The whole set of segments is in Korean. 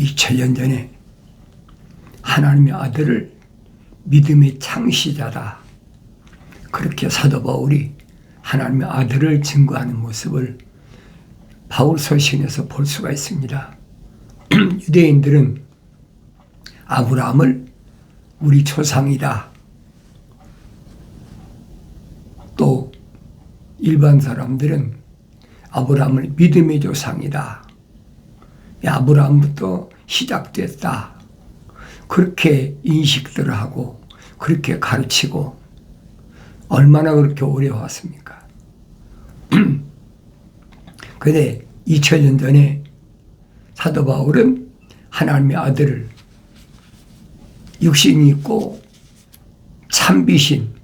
2000년 전에 하나님의 아들을 믿음의 창시자다, 그렇게 사도 바울이 하나님의 아들을 증거하는 모습을 바울 서신에서 볼 수가 있습니다. 유대인들은 아브라함을 우리 조상이다, 또 일반 사람들은 아브라함을 믿음의 조상이다, 아브라함부터 시작됐다, 그렇게 인식들을 하고 그렇게 가르치고 얼마나 그렇게 오래 왔습니까? 그런데 2000년 전에 사도 바울은 하나님의 아들을 육신이 있고 참비신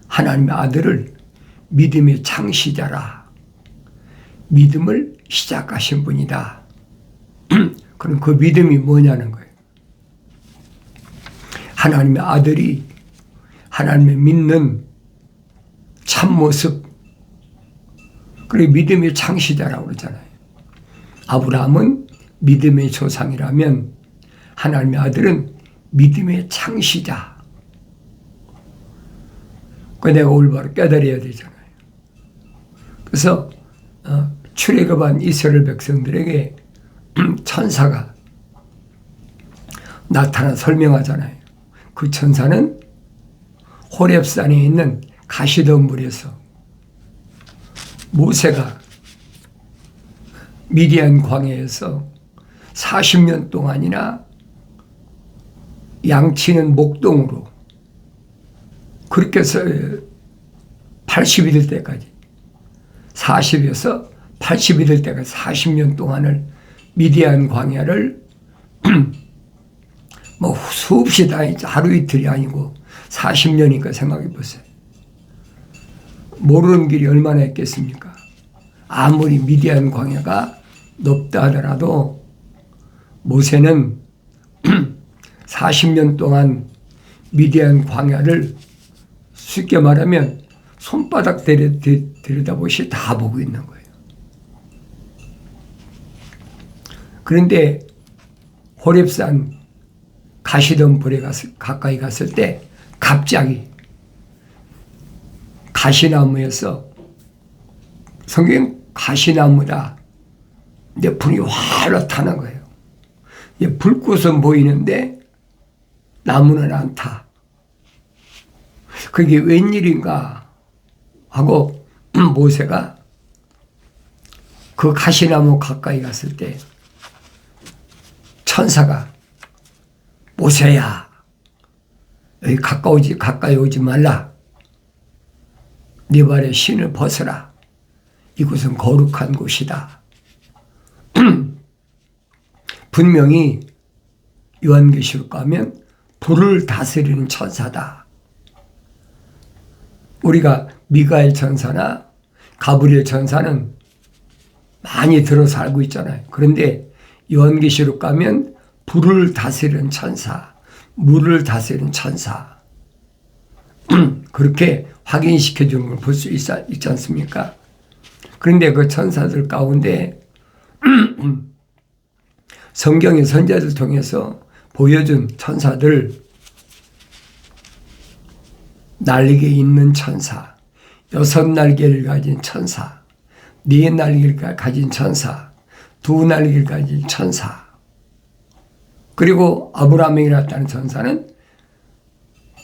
하나님의 아들을 믿음의 창시자라, 믿음을 시작하신 분이다. 그럼 그 믿음이 뭐냐는 거예요. 하나님의 아들이 하나님의 믿는 참모습, 그리고 믿음의 창시자라고 그러잖아요. 아브라함은 믿음의 조상이라면 하나님의 아들은 믿음의 창시자. 그거 내가 올바로 깨달아야 되잖아요. 그래서 출애굽한 이스라엘 백성들에게 천사가 나타나 설명하잖아요. 그 천사는 호렙산에 있는 가시덤불에서 모세가 미디안 광야에서 40년 동안이나 양치는 목동으로, 그렇게 해서 80이 될 때까지, 40에서 80이 될 때까지 40년 동안을 미디안 광야를 뭐 수없이 다니죠. 하루 이틀이 아니고 40년이니까 생각해 보세요. 모르는 길이 얼마나 있겠습니까? 아무리 미디안 광야가 높다 하더라도 모세는 40년 동안 미디안 광야를 쉽게 말하면 손바닥 들여다보시 다 보고 있는 거예요. 그런데 호렙산 가시덤불에 가까이 갔을 때 갑자기 가시나무에서, 성경 가시나무다, 근데 불이 활로 타는 거예요. 불꽃은 보이는데 나무는 안 타. 그게 웬일인가 하고 모세가 그 가시나무 가까이 갔을 때 천사가, 모세야, 여기 가까이 오지 말라. 네 발에 신을 벗어라. 이곳은 거룩한 곳이다. 분명히 요한계시록 가면 불을 다스리는 천사다. 우리가 미가엘 천사나 가브리엘 천사는 많이 들어서 알고 있잖아요. 그런데 요한계시록 가면 불을 다스리는 천사, 물을 다스리는 천사, 그렇게 확인시켜 주는 걸 볼 수 있지 않습니까? 그런데 그 천사들 가운데 성경의 선지자들 통해서 보여준 천사들, 날개 있는 천사, 6날개를 가진 천사, 4날개를 가진 천사, 2날개를 가진 천사, 그리고 아브라함에게 나타난 천사는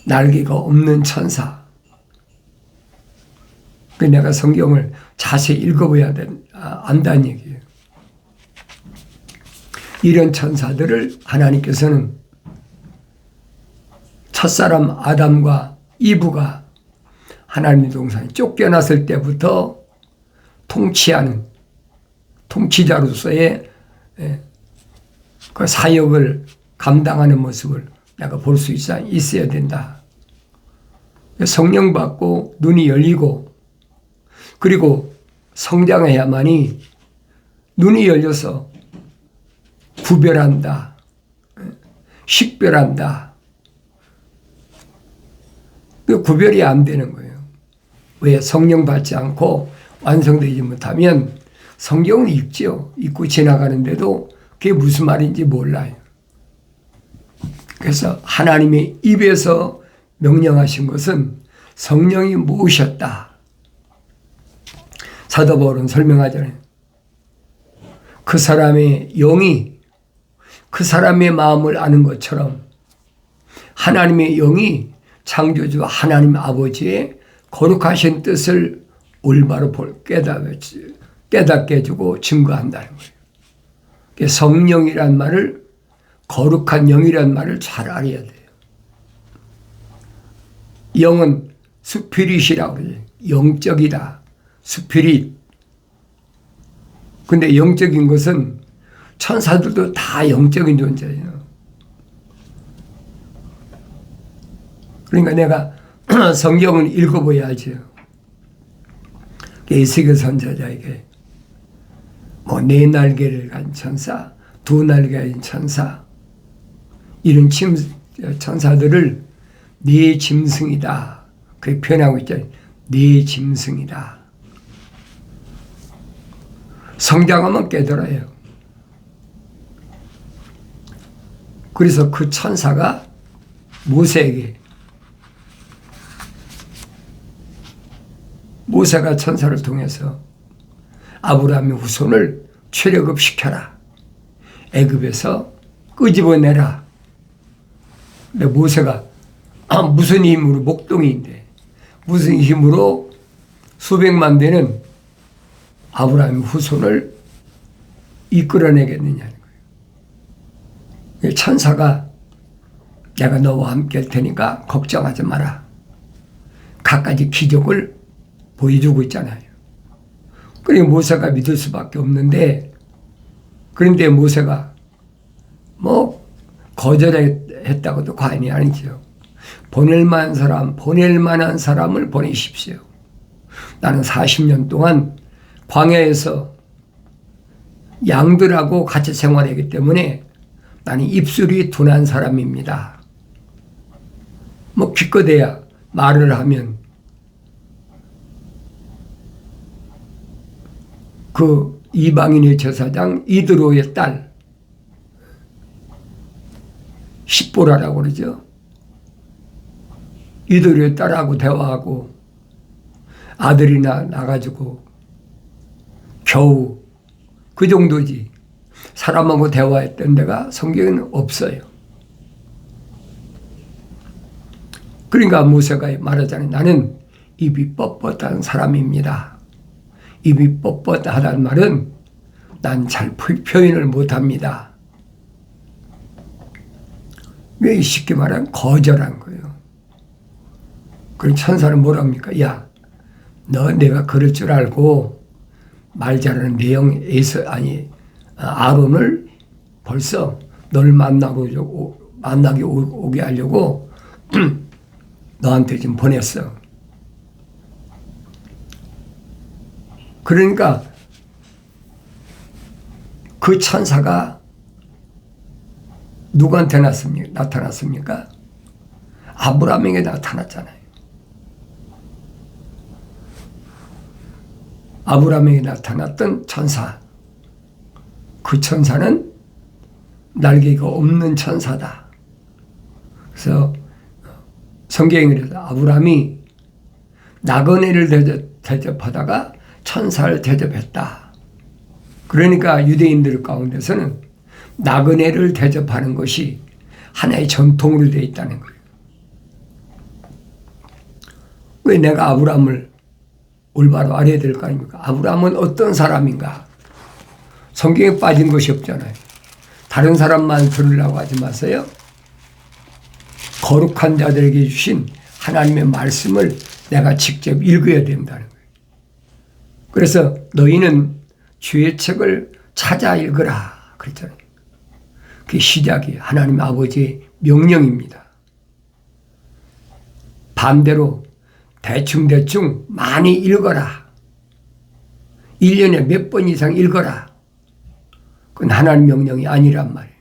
날개가 없는 천사. 내가 성경을 자세히 읽어봐야 안다는 얘기예요. 이런 천사들을 하나님께서는 첫사람 아담과 이브가 하나님의 동산에 쫓겨났을 때부터 통치하는 통치자로서의 그 사역을 감당하는 모습을 내가 볼 수 있어야 된다. 성령 받고 눈이 열리고, 그리고 성장해야만이 눈이 열려서 구별한다, 식별한다. 그 구별이 안 되는 거예요. 왜? 성령 받지 않고 완성되지 못하면 성경은 읽죠. 읽고 지나가는데도 그게 무슨 말인지 몰라요. 그래서 하나님의 입에서 명령하신 것은 성령이 모으셨다. 사도 바울은 설명하잖아요. 그 사람의 영이 그 사람의 마음을 아는 것처럼 하나님의 영이 창조주 하나님 아버지의 거룩하신 뜻을 올바로 깨닫게 해주고 증거한다는 거예요. 성령이란 말을, 거룩한 영이란 말을 잘 알아야 돼요. 영은 스피릿이라고 그래요. 영적이다. 스피릿. 근데 영적인 것은 천사들도 다 영적인 존재예요. 그러니까 내가 성경을 읽어봐야죠. 에스겔 선지자에게 뭐 네 날개를 가진 천사, 두 날개를 가진 천사, 이런 천사들을 네 짐승이다. 그렇게 표현하고 있잖아요. 네 짐승이다. 성장하면 깨달아요. 그래서 그 천사가 모세가 천사를 통해서 아브라함의 후손을 출애굽시켜라. 애굽에서 끄집어내라. 근데 모세가 무슨 힘으로, 목동이인데 무슨 힘으로 수백만 되는 아브라함의 후손을 이끌어내겠느냐는 거예요. 천사가 내가 너와 함께 할 테니까 걱정하지 마라. 갖가지 기적을 보여주고 있잖아요. 그러니까 모세가 믿을 수밖에 없는데, 그런데 모세가 뭐 거절했다고도 과언이 아니죠. 보낼 만한 사람을 보내십시오. 나는 40년 동안 광야에서 양들하고 같이 생활하기 때문에 나는 입술이 둔한 사람입니다. 뭐 기껏해야 말을 하면 그 이방인의 제사장 이드로의 딸 십보라라고 그러죠. 이드로의 딸하고 대화하고 아들이 나가지고 겨우 그 정도지. 사람하고 대화했던 데가 성경에는 없어요. 그러니까 모세가 말하잖아요. 나는 입이 뻣뻣한 사람입니다. 입이 뻣뻣하다는 말은 난 잘 표현을 못합니다. 왜 쉽게 말하면 거절한 거예요. 그럼 천사는 뭐랍니까? 야, 너 내가 그럴 줄 알고 말 잘하는 아론을 벌써 널 만나게 오게 하려고 너한테 지금 보냈어. 그러니까 그 천사가 누구한테 나타났습니까? 아브라함에게 나타났잖아요. 아브라함에게 나타났던 천사. 그 천사는 날개가 없는 천사다. 그래서 성경에 그래서 아브라함이 나그네를 대접하다가 천사를 대접했다. 그러니까 유대인들 가운데서는 나그네를 대접하는 것이 하나의 전통으로 되어 있다는 거예요. 왜 내가 아브라함을 올바로 알아야 될 거 아닙니까? 아브라함은 어떤 사람인가? 성경에 빠진 것이 없잖아요. 다른 사람만 들으려고 하지 마세요. 거룩한 자들에게 주신 하나님의 말씀을 내가 직접 읽어야 된다는 거예요. 그래서 너희는 주의 책을 찾아 읽으라 그랬잖아요. 그게 시작이 하나님 아버지의 명령입니다. 반대로 대충 많이 읽어라. 1년에 몇 번 이상 읽어라. 그건 하나님 명령이 아니란 말이에요.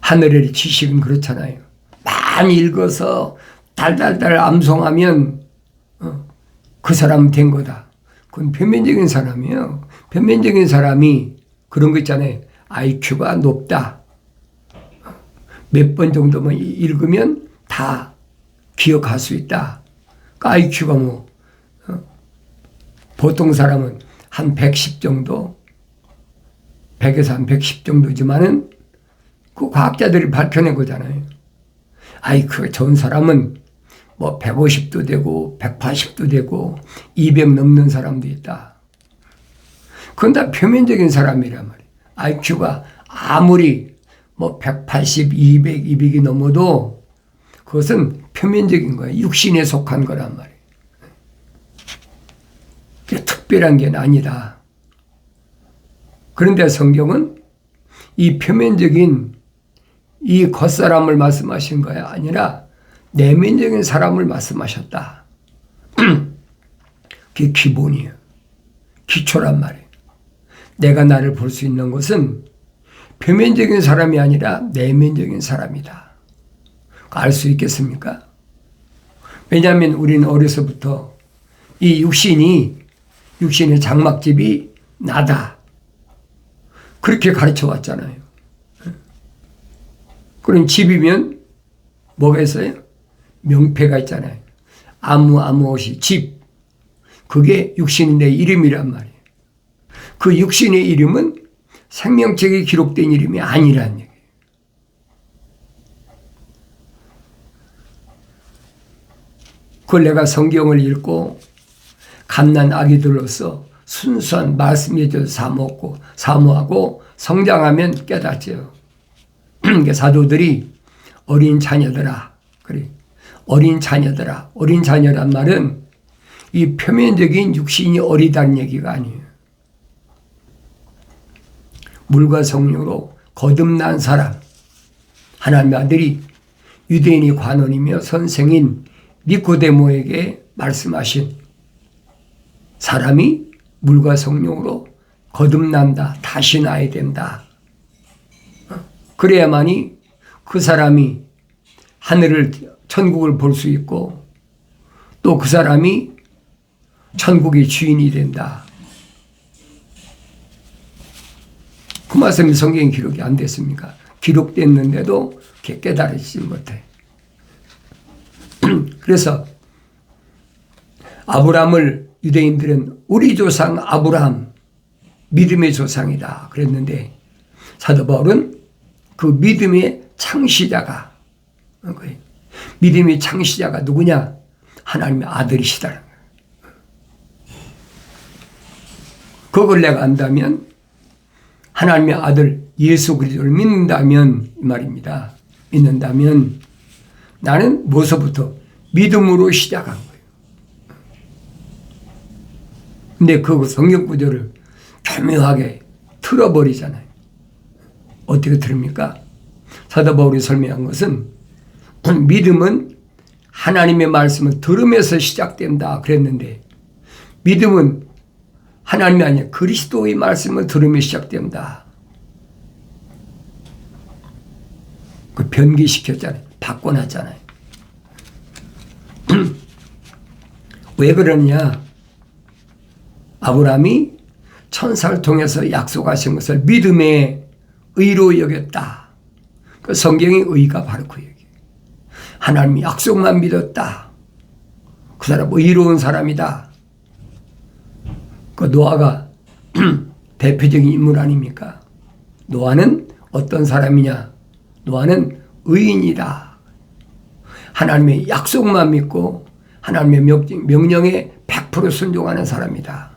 하늘의 지식은 그렇잖아요. 많이 읽어서 달달달 암송하면 그 사람은 된 거다. 그건 표면적인 사람이에요. 표면적인 사람이 그런 거 있잖아요. IQ가 높다. 몇 번 정도만 읽으면 다 기억할 수 있다. IQ가 보통 사람은 한 110 정도, 100에서 한 110 정도지만은 그 과학자들이 밝혀낸 거잖아요. IQ가 좋은 사람은 150도 되고 180도 되고 200 넘는 사람도 있다. 그건 다 표면적인 사람이란 말이에요. IQ가 아무리 180, 200, 200이 넘어도 그것은 표면적인 거예요. 육신에 속한 거란 말이에요. 특별한 게 아니다. 그런데 성경은 이 표면적인 이 겉사람을 말씀하신 거야 아니라 내면적인 사람을 말씀하셨다. 그게 기본이에요. 기초란 말이에요. 내가 나를 볼 수 있는 것은 표면적인 사람이 아니라 내면적인 사람이다. 알 수 있겠습니까? 왜냐하면 우리는 어려서부터 이 육신의 장막집이 나다. 그렇게 가르쳐 왔잖아요. 그럼 집이면 뭐가 있어요? 명패가 있잖아요. 아무것이 집. 그게 육신의 내 이름이란 말이에요. 그 육신의 이름은 생명책에 기록된 이름이 아니라는 얘기예요. 그걸 내가 성경을 읽고 갓난 아기들로서 순수한 말씀에 대해서 사모하고 성장하면 깨닫죠. 그러니까 사도들이 어린 자녀들아, 그래. 어린 자녀란 말은 이 표면적인 육신이 어리다는 얘기가 아니에요. 물과 성령으로 거듭난 사람, 하나님의 아들이 유대인의 관원이며 선생인 니고데모에게 말씀하신 사람이 물과 성령으로 거듭난다. 다시 나야 된다. 그래야만이 그 사람이 천국을 볼 수 있고 또 그 사람이 천국의 주인이 된다. 그 말씀이 성경에 기록이 안 됐습니까? 기록됐는데도 깨달으시지 못해. 그래서 아브라함을 유대인들은 우리 조상 아브라함 믿음의 조상이다 그랬는데 사도 바울은 그 믿음의 창시자가 믿음의 창시자가 누구냐? 하나님의 아들이시다는 거예요. 그걸 내가 안다면 하나님의 아들 예수 그리스도를 믿는다면 이 말입니다. 믿는다면 나는 뭐서부터 믿음으로 시작한 거예요. 근데 그 성경 구조를 교묘하게 틀어버리잖아요. 어떻게 틀습니까? 사도 바울이 설명한 것은 믿음은 하나님의 말씀을 들으면서 시작된다 그랬는데 믿음은 하나님이 아니라 그리스도의 말씀을 들으며 시작된다. 그 변기시켰잖아요. 바꿔놨잖아요. 왜 그러냐? 아브라함이 천사를 통해서 약속하신 것을 믿음의 의로 여겼다. 그 성경의 의가 바로 그 얘기예요. 하나님이 약속만 믿었다. 그 사람 의로운 사람이다. 그 노아가 대표적인 인물 아닙니까? 노아는 어떤 사람이냐? 노아는 의인이다. 하나님의 약속만 믿고 하나님의 명령에 100% 순종하는 사람이다.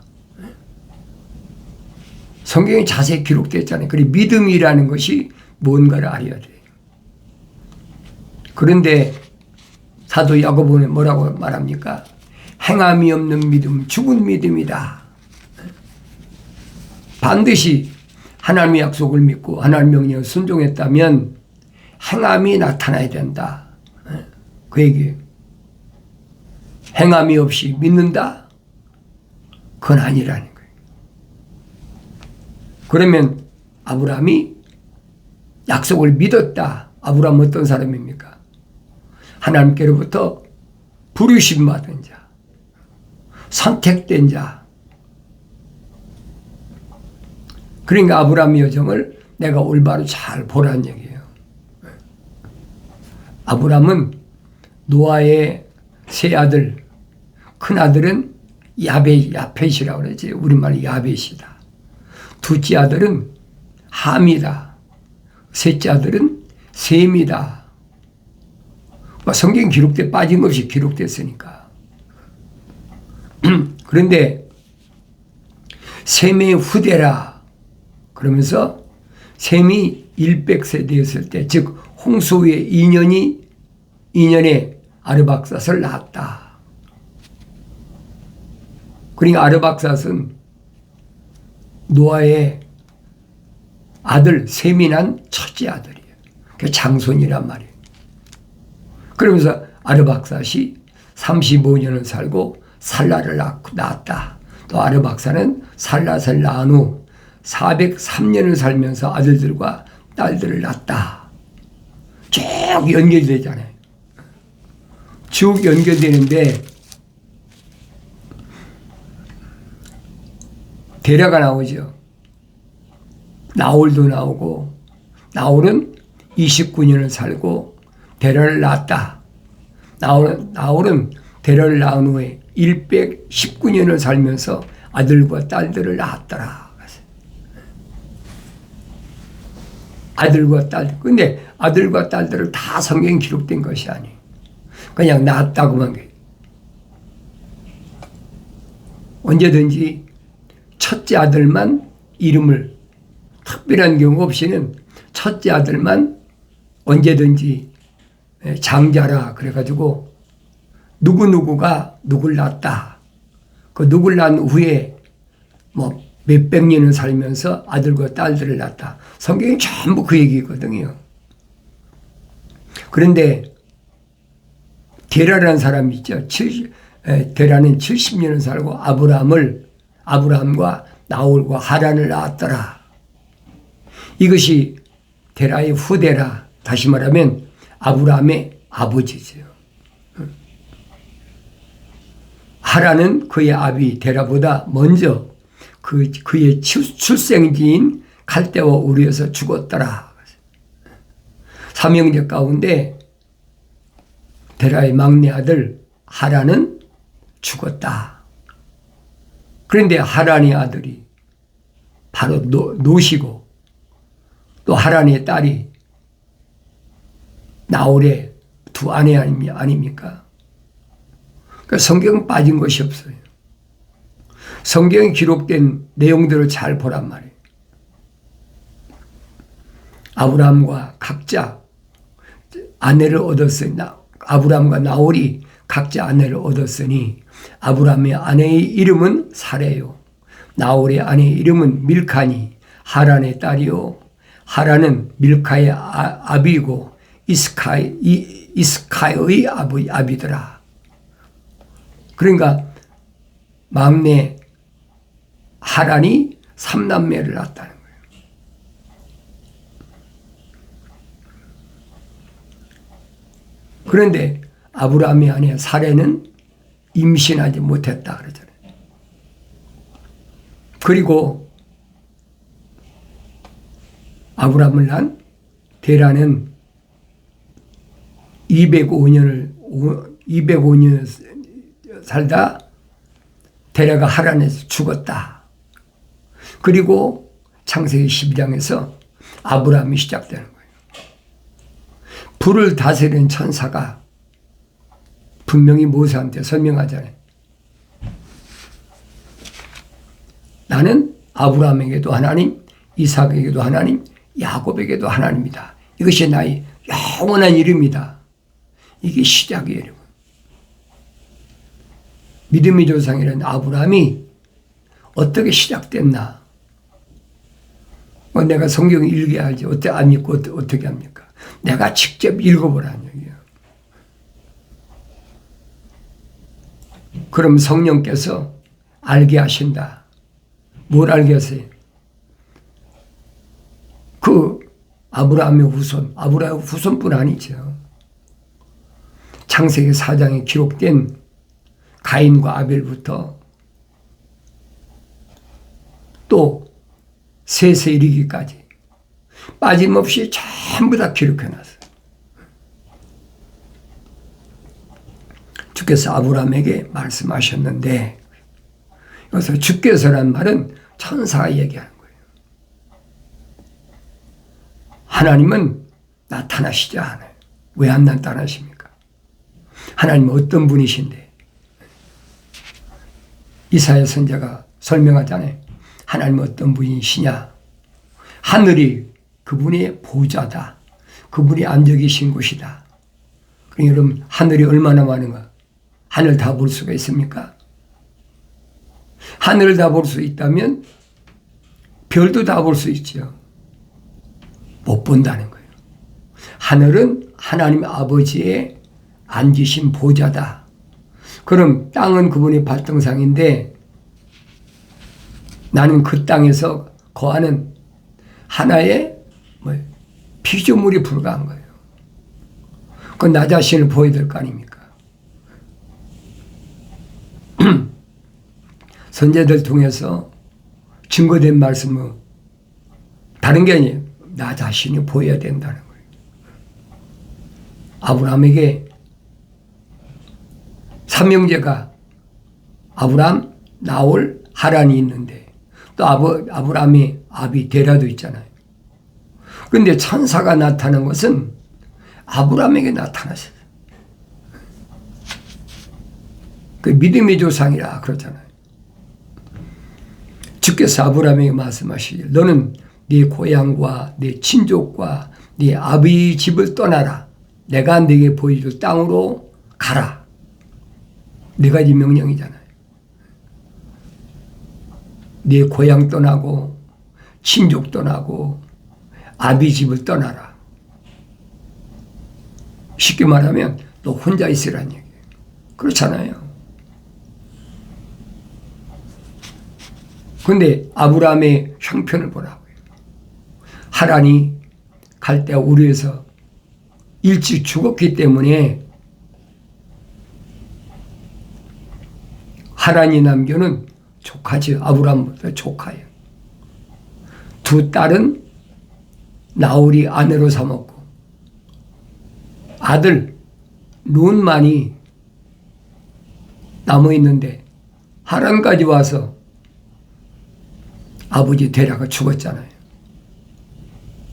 성경에 자세히 기록되어 그리고 믿음이라는 것이 뭔가를 알아야 돼요. 그런데 사도 야고보는 뭐라고 말합니까? 행함이 없는 믿음, 죽은 믿음이다. 반드시 하나님의 약속을 믿고 하나님의 명령을 순종했다면 행함이 나타나야 된다. 그 얘기예요. 행함이 없이 믿는다? 그건 아니라는 거예요. 그러면 아브라함이 약속을 믿었다. 아브라함은 어떤 사람입니까? 하나님께로부터 부르심 받은 자, 선택된 자. 그러니까 아브라함의 여정을 내가 올바로 잘 보라는 얘기예요. 아브람은 노아의 세 아들, 큰 아들은 야벳이라고 그러지. 우리말로 야벳이다. 둘째 아들은 함이다. 셋째 아들은 셈이다. 성경 기록돼 빠진 것이 기록됐으니까. 그런데 셈의 후대라 그러면서 셈이 100세 되었을 때, 즉 홍수 후에 2년에 아르박삿을 낳았다. 그러니까 아르박삿은 노아의 아들 셈이 난 첫째 아들이에요. 그 장손이란 말이에요. 그러면서 아르박삿이 35년을 살고 살라를 낳았다. 또 아르박삿은 살라를 낳은 후 403년을 살면서 아들들과 딸들을 낳았다. 쭉 연결되잖아요. 쭉 연결되는데 데라가 나오죠. 나홀도 나오고, 나홀은 29년을 살고 데라를 낳았다. 나홀은 데라를 낳은 후에 119년을 살면서 아들과 딸들을 낳았더라. 아들과 딸들. 근데 아들과 딸들을 다 성경에 기록된 것이 아니에요. 그냥 낳았다고만 해요. 언제든지 첫째 아들만 이름을, 특별한 경우 없이는 첫째 아들만 언제든지 장자라 그래가지고 누구누구가 누굴 낳았다. 그 누굴 낳은 후에 뭐 몇백 년을 살면서 아들과 딸들을 낳았다. 성경이 전부 그 얘기거든요. 그런데 데라라는 사람이 있죠. 데라는 70년을 살고 아브라함과 나홀과 하란을 낳았더라. 이것이 데라의 후대라. 다시 말하면 아브라함의 아버지죠. 하란은 그의 아비 데라보다 먼저 그의 출생지인 갈대와 우르에서 죽었더라. 삼형제 가운데 데라의 막내 아들 하란은 죽었다. 그런데 하란의 아들이 바로 노시고, 또 하란의 딸이 나홀의 두 아내 아닙니까? 그러니까 성경은 빠진 것이 없어요. 성경에 기록된 내용들을 잘 보란 말이에요. 아브라함과 각자 아내를 얻었으니, 아브라함과 나홀이 각자 아내를 얻었으니 아브라함의 아내의 이름은 사레요, 나홀의 아내의 이름은 밀카니, 하란의 딸이요, 하란은 밀카의 아비고 이스카의 아비더라. 그러니까 막내 하란이 3남매를 낳았다는 거예요. 그런데 아브라함의 아내 사레는 임신하지 못했다 그러잖아요. 그리고 아브라함을 낳은 데라는 205년 살다 데라가 하란에서 죽었다. 그리고 창세기 12장에서 아브라함이 시작되는 거예요. 불을 다스리는 천사가 분명히 모세한테 설명하잖아요. 나는 아브라함에게도 하나님, 이삭에게도 하나님, 야곱에게도 하나님이다. 이것이 나의 영원한 이름이다. 이게 시작이에요, 여러분. 믿음의 조상이라는 아브라함이 어떻게 시작됐나? 내가 성경 읽어야지. 어떻게 안 읽고 어떻게 합니까? 내가 직접 읽어보라는 얘기예요. 그럼 성령께서 알게 하신다. 뭘 알게 하세요? 그 아브라함의 후손뿐 아니죠. 창세기 4장에 기록된 가인과 아벨부터 또 셋에 이르기까지 빠짐없이 전부 다 기록해놨어요. 주께서 아브라함에게 말씀하셨는데, 여기서 주께서란 말은 천사가 얘기하는 거예요. 하나님은 나타나시지 않아요. 왜 안 나타나십니까? 하나님은 어떤 분이신데? 이사야 선지자가 설명하잖아요. 하나님은 어떤 분이시냐? 하늘이 그분의 보좌다. 그분이 앉아 계신 곳이다. 그러니까 여러분, 하늘이 얼마나 많은가? 하늘 다 볼 수가 있습니까? 하늘을 다 볼 수 있다면 별도 다 볼 수 있죠. 못 본다는 거예요. 하늘은 하나님 아버지의 앉으신 보좌다. 그럼 땅은 그분의 발등상인데 나는 그 땅에서 거하는 하나의 피조물이 불과한 거예요. 그건 나 자신을 보여야 될 거 아닙니까? 선제들 통해서 증거된 말씀은 다른 게 아니에요. 나 자신이 보여야 된다는 거예요. 아브라함에게 삼형제가 아브라함, 나홀, 하란이 있는데 또 아브라함의 아비 데라도 있잖아요. 그런데 천사가 나타난 것은 아브라함에게 나타났어요. 그 믿음의 조상이라 그러잖아요. 주께서 아브라함에게 말씀하시길 너는 네 고향과 네 친족과 네 아비 집을 떠나라. 내가 네게 보여줄 땅으로 가라. 네 가지 명령이잖아요. 네 고향 떠나고 친족 떠나고 아비 집을 떠나라. 쉽게 말하면 너 혼자 있으라는 얘기예요. 그렇잖아요. 그런데 아브라함의 형편을 보라고요. 하란이 갈대아 우르에서 일찍 죽었기 때문에 하란이 남겨는 조카죠. 아브라함보다 조카예요. 두 딸은 나홀이 아내로 삼았고 아들 룬만이 남아있는데 하란까지 와서 아버지 데라가 죽었잖아요.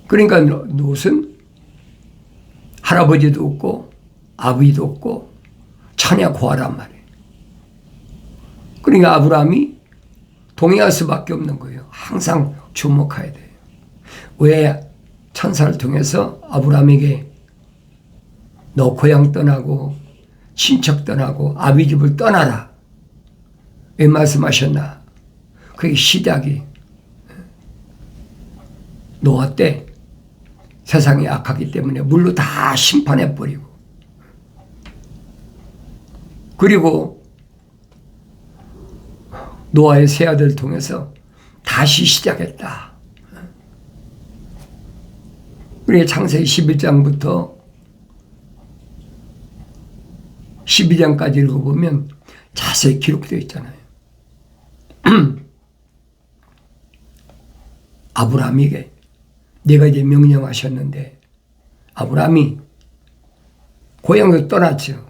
그러니까 롯은 할아버지도 없고 아버지도 없고 처녀 고아란 말이에요. 그러니까 아브라함이 동행할 수밖에 없는 거예요. 항상 주목해야 돼요. 왜 천사를 통해서 아브라함에게 너 고향 떠나고 친척 떠나고 아비 집을 떠나라. 왜 말씀하셨나? 그게 시작이 노아 때 세상이 악하기 때문에 물로 다 심판해버리고 그리고 노아의 세 아들을 통해서 다시 시작했다. 그러니까 창세기 11장부터 12장까지 읽어보면 자세히 기록되어 있잖아요. 아브라함에게 내가 이제 명령하셨는데 아브라함이 고향을 떠났죠.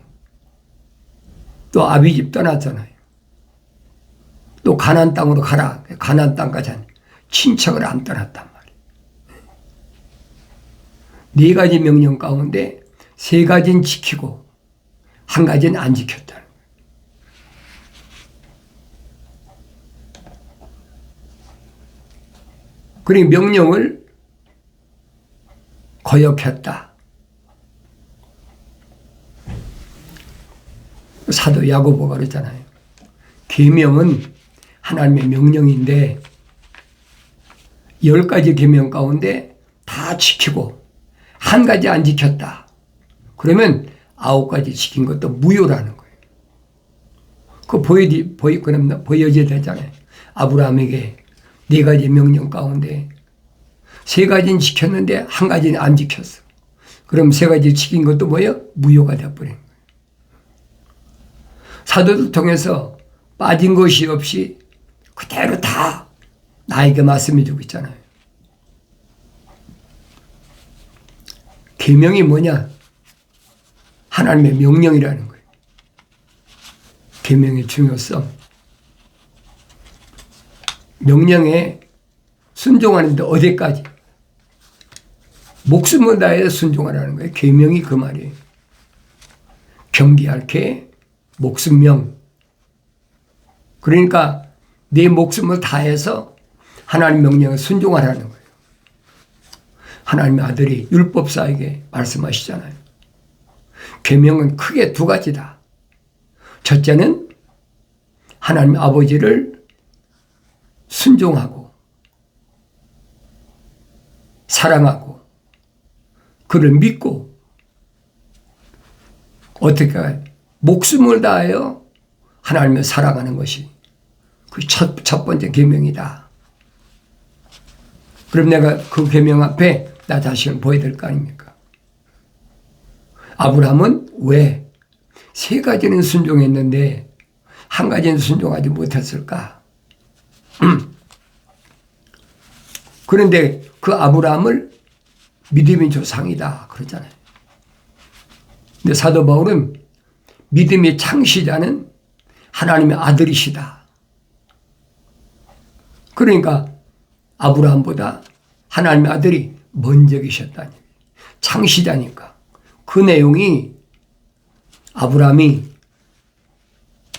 또 아비 집 떠났잖아요. 또 가나안 땅으로 가라. 가나안 땅까지 한 친척을 안 떠났단 말이에요. 네 가지 명령 가운데 세 가지는 지키고 한 가지는 안 지켰다는 거예요. 그러니 명령을 거역했다. 사도 야고보가 그러잖아요. 계명은 하나님의 명령인데 10가지 계명 가운데 다 지키고 한 가지 안 지켰다. 그러면 9가지 지킨 것도 무효라는 거예요. 그거 보여줘야 되잖아요. 아브라함에게 4가지 명령 가운데 3가지는 지켰는데 1가지는 안 지켰어. 그럼 3가지 지킨 것도 뭐예요? 무효가 되어버린 거예요. 사도들 통해서 빠진 것이 없이 그대로 다 나에게 말씀해 주고 있잖아요. 계명이 뭐냐? 하나님의 명령이라는 거예요. 계명의 중요성. 명령에 순종하는데 어디까지? 목숨을 다해 순종하라는 거예요. 계명이 그 말이에요. 경기할게 목숨명. 그러니까 내 목숨을 다해서 하나님 명령에 순종하라는 거예요. 하나님의 아들이 율법사에게 말씀하시잖아요. 계명은 크게 두 가지다. 첫째는 하나님 아버지를 순종하고 사랑하고 그를 믿고 어떻게 목숨을 다하여 하나님을 사랑하는 것이 그 첫 번째 계명이다. 그럼 내가 그 계명 앞에 나 자신을 보여야 될 거 아닙니까? 아브라함은 왜 세 가지는 순종했는데 한 가지는 순종하지 못했을까? 그런데 그 아브라함을 믿음의 조상이다 그러잖아요. 근데 사도 바울은 믿음의 창시자는 하나님의 아들이시다. 그러니까 아브라함보다 하나님의 아들이 먼저 계셨다니. 창시자니까. 그 내용이 아브라함이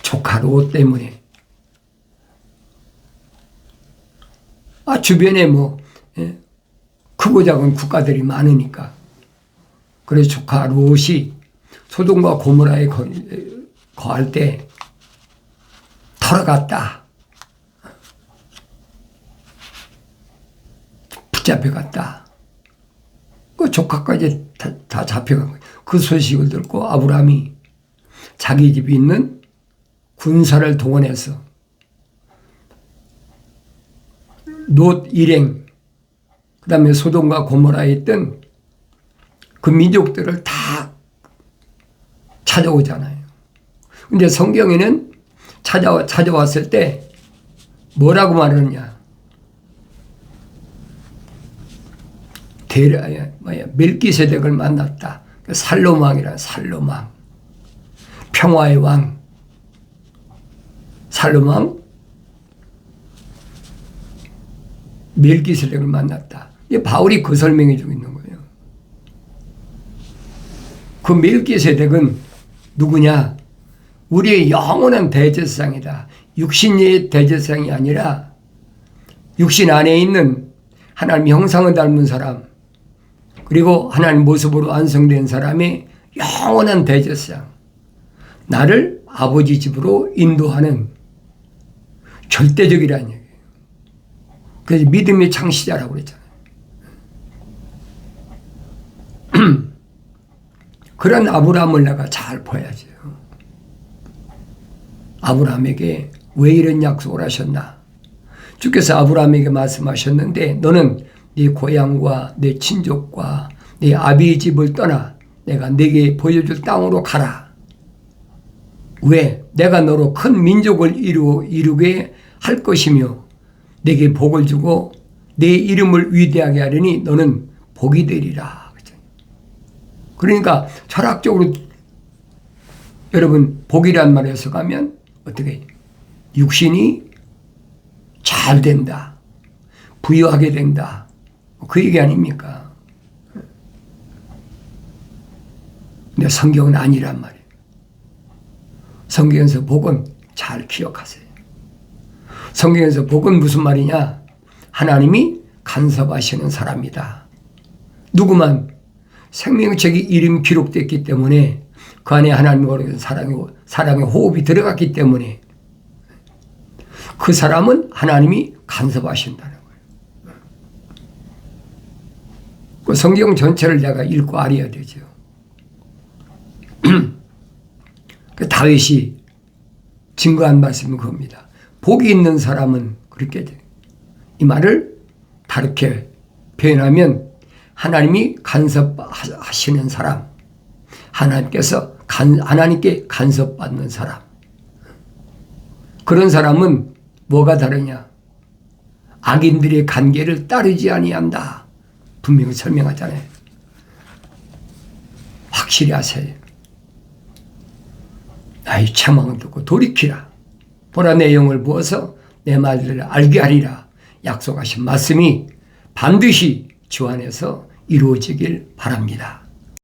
조카 롯 때문에 주변에 크고 작은 국가들이 많으니까 그래서 조카 롯이 소돔과 고모라에 거할 때 털어갔다. 붙잡혀갔다. 그 조카까지 다 잡혀간 거예요. 그 소식을 듣고 아브라함이 자기 집에 있는 군사를 동원해서 롯 일행, 그 다음에 소돔과 고모라에 있던 그 민족들을 다 찾아오잖아요. 근데 성경에는 찾아왔을 때 뭐라고 말하느냐. 멜기세덱을 만났다. 살롬왕이라 살롬왕. 평화의 왕. 살롬왕 멜기세덱을 만났다. 바울이 그 설명해 주고 있는 거예요. 그 멜기세덱은 누구냐? 우리의 영원한 대제사장이다. 육신의 대제사장이 아니라 육신 안에 있는 하나님 형상을 닮은 사람, 그리고 하나님 모습으로 완성된 사람의 영원한 대제사장, 나를 아버지 집으로 인도하는 절대적이라는 얘기예요. 그래서 믿음의 창시자라고 그랬잖아요. 그런 아브라함을 내가 잘 봐야죠. 아브라함에게 왜 이런 약속을 하셨나? 주께서 아브라함에게 말씀하셨는데 너는 네 고향과 네 친족과 네 아비의 집을 떠나 내가 네게 보여줄 땅으로 가라. 왜? 내가 너로 큰 민족을 이루게 할 것이며 네게 복을 주고 네 이름을 위대하게 하려니 너는 복이 되리라. 그러니까 철학적으로 여러분 복이란 말에 해석하면 어떻게 육신이 잘 된다. 부유하게 된다. 그 얘기 아닙니까? 근데 성경은 아니란 말이에요. 성경에서 복은 잘 기억하세요. 성경에서 복은 무슨 말이냐? 하나님이 간섭하시는 사람이다. 누구만 생명책이 이름 기록됐기 때문에 그 안에 하나님과 사랑의 호흡이 들어갔기 때문에 그 사람은 하나님이 간섭하신다는 거예요. 그 성경 전체를 내가 읽고 알아야 되죠. 그 다윗이 증거한 말씀은 그겁니다. 복이 있는 사람은 그렇게 돼. 이 말을 다르게 표현하면 하나님이 간섭하시는 사람, 하나님께 간섭받는 사람. 그런 사람은 뭐가 다르냐? 악인들의 관계를 따르지 아니한다. 분명히 설명하잖아요. 확실히 하세요. 나의 책망을 듣고 돌이키라. 보라 내 영을 부어서 내 말들을 알게 하리라. 약속하신 말씀이 반드시 주 안에서 이루어지길 바랍니다.